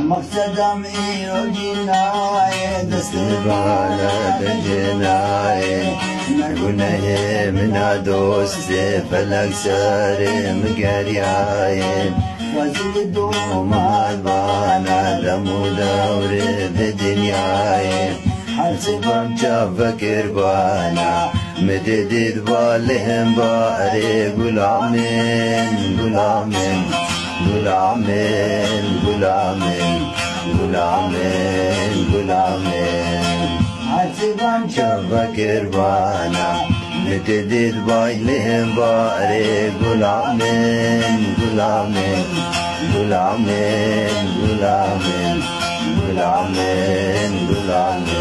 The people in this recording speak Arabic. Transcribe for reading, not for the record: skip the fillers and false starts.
مقصدم ایو جنای دست بالا دجنای نگونه من دوست فلک سر مگریای وزید دومال بانا دمو دور بدنیای حرص بمچا فکر بانا مددد بالهم باري غلامين غلامين غلامين غلامين غلامين غلامين حسبان شفكر بانا مددد بالهم باري غلامين غلامين غلامين غلامين غلامين غلامين